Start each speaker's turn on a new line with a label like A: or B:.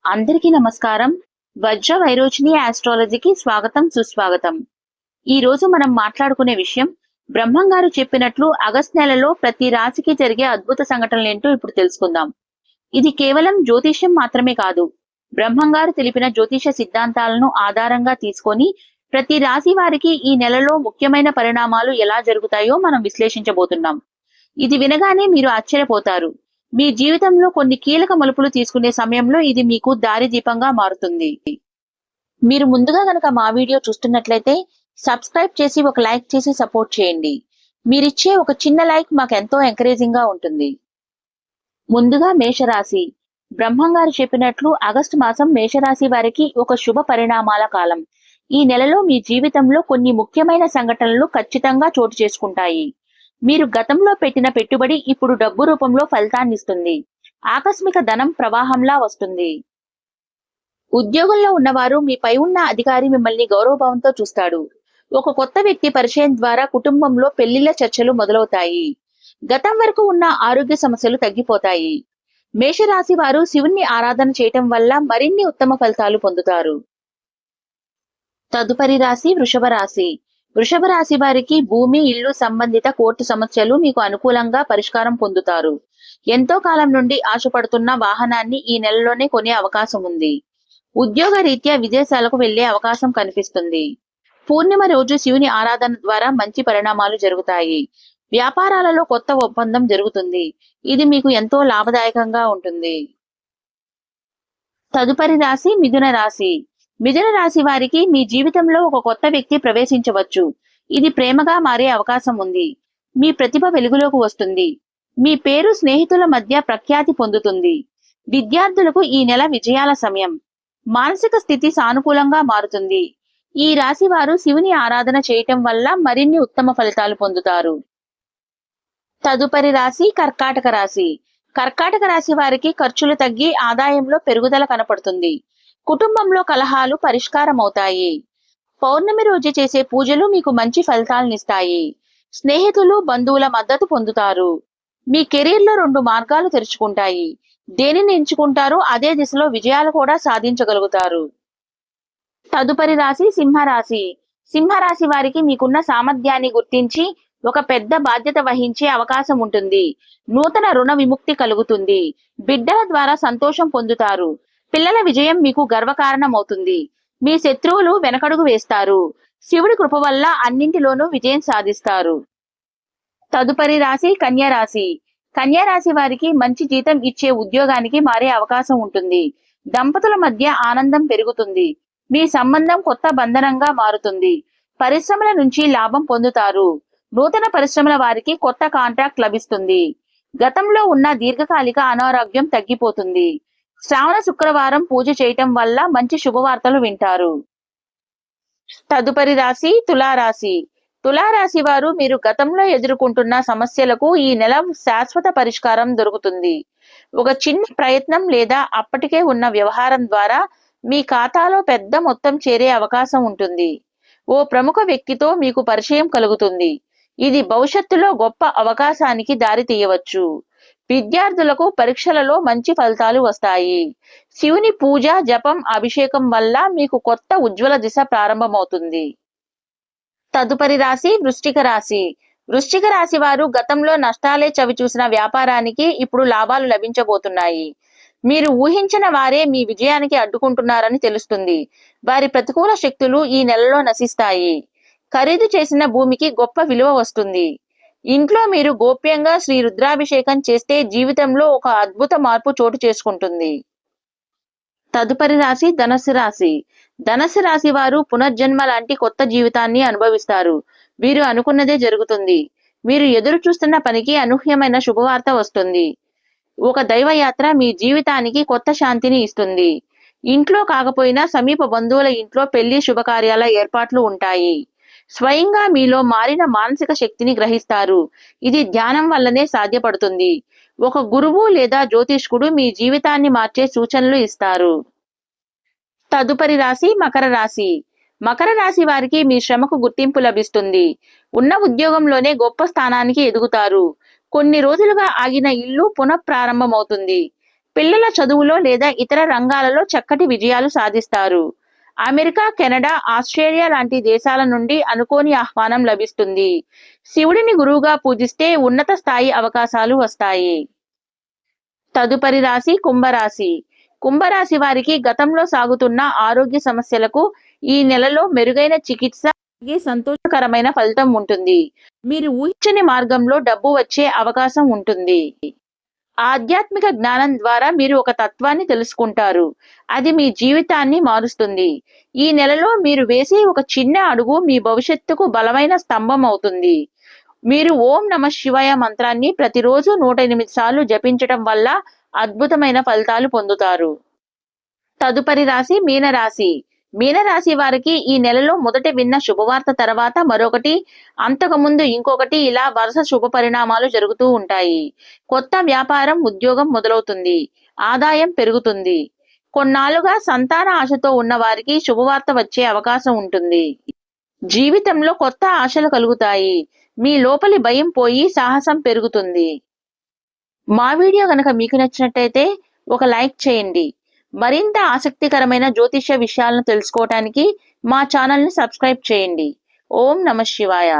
A: అందరికీ నమస్కారం. వజ్ర వైరోచిని ఆస్ట్రాలజీకి స్వాగతం, సుస్వాగతం. ఈ రోజు మనం మాట్లాడుకునే విషయం, బ్రహ్మం గారు చెప్పినట్లు ఆగస్ట్ నెలలో ప్రతి రాశికి జరిగే అద్భుత సంఘటనలేంటో ఇప్పుడు తెలుసుకుందాం. ఇది కేవలం జ్యోతిష్యం మాత్రమే కాదు. బ్రహ్మం గారు తెలిపిన జ్యోతిష సిద్ధాంతాలను ఆధారంగా తీసుకొని ప్రతి రాశి వారికి ఈ నెలలో ముఖ్యమైన పరిణామాలు ఎలా జరుగుతాయో మనం విశ్లేషించబోతున్నాం. ఇది వినగానే మీరు ఆశ్చర్యపోతారు. మీ జీవితంలో కొన్ని కీలక మలుపులు తీసుకునే సమయంలో ఇది మీకు దారి దీపంగా మారుతుంది. మీరు ముందుగా గనక మా వీడియో చూస్తున్నట్లయితే సబ్స్క్రైబ్ చేసి ఒక లైక్ చేసి సపోర్ట్ చేయండి. మీరిచ్చే ఒక చిన్న లైక్ మాకు ఎంతో ఎంకరేజింగ్ గా ఉంటుంది. ముందుగా మేషరాశి. బ్రహ్మం గారు చెప్పినట్లు ఆగస్టు మాసం మేషరాశి వారికి ఒక శుభ పరిణామాల కాలం. ఈ నెలలో మీ జీవితంలో కొన్ని ముఖ్యమైన సంఘటనలు ఖచ్చితంగా చోటు చేసుకుంటాయి. మీరు గతంలో పెట్టిన పెట్టుబడి ఇప్పుడు డబ్బు రూపంలో ఫలితాన్నిస్తుంది. ఆకస్మిక ధనం ప్రవాహంలా వస్తుంది. ఉద్యోగంలో ఉన్నవారు మీపై ఉన్న అధికారి మిమ్మల్ని గౌరవభావంతో చూస్తాడు. ఒక కొత్త వ్యక్తి పరిచయం ద్వారా కుటుంబంలో పెళ్లిళ్ల చర్చలు మొదలవుతాయి. గతం వరకు ఉన్న ఆరోగ్య సమస్యలు తగ్గిపోతాయి. మేషరాశి వారు శివుణ్ణి ఆరాధన చేయటం వల్ల మరిన్ని ఉత్తమ ఫలితాలు పొందుతారు. తదుపరి రాశి వృషభ రాశి. వృషభ రాశి వారికి భూమి, ఇల్లు సంబంధిత కోర్టు సమస్యలు మీకు అనుకూలంగా పరిష్కారం పొందుతారు. ఎంతో కాలం నుండి ఆశపడుతున్న వాహనాన్ని ఈ నెలలోనే కొనే అవకాశం ఉంది. ఉద్యోగ రీత్యా విదేశాలకు వెళ్లే అవకాశం కనిపిస్తుంది. పూర్ణిమ రోజు శివుని ఆరాధన ద్వారా మంచి పరిణామాలు జరుగుతాయి. వ్యాపారాలలో కొత్త ఒప్పందం జరుగుతుంది. ఇది మీకు ఎంతో లాభదాయకంగా ఉంటుంది. తదుపరి రాశి మిథున రాశి. మిథున రాశి వారికి మీ జీవితంలో ఒక కొత్త వ్యక్తి ప్రవేశించవచ్చు. ఇది ప్రేమగా మారే అవకాశం ఉంది. మీ ప్రతిభ వెలుగులోకి వస్తుంది. మీ పేరు స్నేహితుల మధ్య ప్రఖ్యాతి పొందుతుంది. విద్యార్థులకు ఈ నెల విజయాల సమయం. మానసిక స్థితి సానుకూలంగా మారుతుంది. ఈ రాశి వారు శివుని ఆరాధన చేయటం వల్ల మరిన్ని ఉత్తమ ఫలితాలు పొందుతారు. తదుపరి రాశి కర్కాటక రాశి. కర్కాటక రాశి వారికి ఖర్చులు తగ్గి ఆదాయంలో పెరుగుదల కనపడుతుంది. కుటుంబంలో కలహాలు పరిష్కారమవుతాయి. పౌర్ణమి రోజు చేసే పూజలు మీకు మంచి ఫలితాలనిస్తాయి. స్నేహితులు, బంధువుల మద్దతు పొందుతారు. మీ కెరీర్లో 2 మార్గాలు తెరుచుకుంటాయి. దేనిని ఎంచుకుంటారో అదే దిశలో విజయాలు కూడా సాధించగలుగుతారు. తదుపరి రాశి సింహరాశి. సింహరాశి వారికి మీకున్న సామర్థ్యాన్ని గుర్తించి ఒక పెద్ద బాధ్యత వహించే అవకాశం ఉంటుంది. నూతన రుణ విముక్తి కలుగుతుంది. బిడ్డల ద్వారా సంతోషం పొందుతారు. పిల్లల విజయం మీకు గర్వకారణం అవుతుంది. మీ శత్రువులు వెనకడుగు వేస్తారు. శివుడి కృప వల్ల అన్నింటిలోనూ విజయం సాధిస్తారు. తదుపరి రాశి కన్యా రాశి. కన్యా రాశి వారికి మంచి జీతం ఇచ్చే ఉద్యోగానికి మారే అవకాశం ఉంటుంది. దంపతుల మధ్య ఆనందం పెరుగుతుంది. మీ సంబంధం కొత్త బంధనంగా మారుతుంది. పరిశ్రమల నుంచి లాభం పొందుతారు. నూతన పరిశ్రమల వారికి కొత్త కాంట్రాక్ట్ లభిస్తుంది. గతంలో ఉన్న దీర్ఘకాలిక అనారోగ్యం తగ్గిపోతుంది. శ్రావణ శుక్రవారం పూజ చేయటం వల్ల మంచి శుభవార్తలు వింటారు. తదుపరి రాశి తులారాశి. తులారాశి వారు మీరు గతంలో ఎదుర్కొంటున్న సమస్యలకు ఈ నెల శాశ్వత పరిష్కారం దొరుకుతుంది. ఒక చిన్న ప్రయత్నం లేదా అప్పటికే ఉన్న వ్యవహారం ద్వారా మీ ఖాతాలో పెద్ద మొత్తం చేరే అవకాశం ఉంటుంది. ఓ ప్రముఖ వ్యక్తితో మీకు పరిచయం కలుగుతుంది. ఇది భవిష్యత్తులో గొప్ప అవకాశానికి దారి తీయవచ్చు. విద్యార్థులకు పరీక్షలలో మంచి ఫలితాలు వస్తాయి. శివుని పూజ, జపం, అభిషేకం వల్ల మీకు కొత్త ఉజ్వల దిశ ప్రారంభమవుతుంది. తదుపరి రాశి వృశ్చిక రాశి. వృశ్చిక రాశి వారు గతంలో నష్టాలే చవిచూసిన వ్యాపారానికి ఇప్పుడు లాభాలు లభించబోతున్నాయి. మీరు ఊహించిన వారే మీ విజయానికి అడ్డుకుంటున్నారని తెలుస్తుంది. వారి ప్రతికూల శక్తులు ఈ నెలలో నశిస్తాయి. ఖరీదు చేసిన భూమికి గొప్ప విలువ వస్తుంది. ఇంట్లో మీరు గోప్యంగా శ్రీ రుద్రాభిషేకం చేస్తే జీవితంలో ఒక అద్భుత మార్పు చోటు చేసుకుంటుంది. తదుపరి రాశి ధనుస్సు రాశి. ధనుస్సు రాశి వారు పునర్జన్మ లాంటి కొత్త జీవితాన్ని అనుభవిస్తారు. వీరు అనుకున్నదే జరుగుతుంది. మీరు ఎదురు చూస్తున్న పనికి అనూహ్యమైన శుభవార్త వస్తుంది. ఒక దైవయాత్ర మీ జీవితానికి కొత్త శాంతిని ఇస్తుంది. ఇంట్లో కాకపోయినా సమీప బంధువుల ఇంట్లో పెళ్లి శుభకార్యాల ఏర్పాట్లు ఉంటాయి. స్వయంగా మీలో మారిన మానసిక శక్తిని గ్రహిస్తారు. ఇది ధ్యానం వల్లనే సాధ్యపడుతుంది. ఒక గురువు లేదా జ్యోతిష్కుడు మీ జీవితాన్ని మార్చే సూచనలు ఇస్తారు. తదుపరి రాశి మకర రాశి. మకర రాశి వారికి మీ శ్రమకు గుర్తింపు లభిస్తుంది. ఉన్న ఉద్యోగంలోనే గొప్ప స్థానానికి ఎదుగుతారు. కొన్ని రోజులుగా ఆగిన ఇల్లు పునఃప్రారంభమవుతుంది. పిల్లల చదువులో లేదా ఇతర రంగాలలో చక్కటి విజయాలు సాధిస్తారు. అమెరికా, కెనడా, ఆస్ట్రేలియా లాంటి దేశాల నుండి అనుకోని ఆహ్వానం లభిస్తుంది. శివుడిని గురువుగా పూజిస్తే ఉన్నత స్థాయి అవకాశాలు వస్తాయి. తదుపరి రాశి కుంభరాశి. కుంభరాశి వారికి గతంలో సాగుతున్న ఆరోగ్య సమస్యలకు ఈ నెలలో మెరుగైన చికిత్స, అలాగే సంతోషకరమైన ఫలితం ఉంటుంది. మీరు ఊహించని మార్గంలో డబ్బు వచ్చే అవకాశం ఉంటుంది. ఆధ్యాత్మిక జ్ఞానం ద్వారా మీరు ఒక తత్వాన్ని తెలుసుకుంటారు. అది మీ జీవితాన్ని మారుస్తుంది. ఈ నెలలో మీరు వేసే ఒక చిన్న అడుగు మీ భవిష్యత్తుకు బలమైన స్తంభం అవుతుంది. మీరు ఓం నమః శివాయ మంత్రాన్ని ప్రతిరోజు 108 సార్లు జపించటం వల్ల అద్భుతమైన ఫలితాలు పొందుతారు. తదుపరి రాశి మీనరాశి. మీనరాశి వారికి ఈ నెలలో మొదట విన్న శుభవార్త తర్వాత మరొకటి, అంతకుముందు ఇంకొకటి, ఇలా వరుస శుభ పరిణామాలు జరుగుతూ ఉంటాయి. కొత్త వ్యాపారం, ఉద్యోగం మొదలవుతుంది. ఆదాయం పెరుగుతుంది. కొన్నాళ్లుగా సంతాన ఆశతో ఉన్న వారికి శుభవార్త వచ్చే అవకాశం ఉంటుంది. జీవితంలో కొత్త ఆశలు కలుగుతాయి. మీ లోపలి భయం పోయి సాహసం పెరుగుతుంది. మా వీడియో గనక మీకు నచ్చినట్టయితే ఒక లైక్ చేయండి. మరింత ఆసక్తికరమైన జ్యోతిష్య విషయాలను తెలుసుకోవటానికి మా ఛానల్ని సబ్స్క్రైబ్ చేయండి. ఓం నమః శివాయ.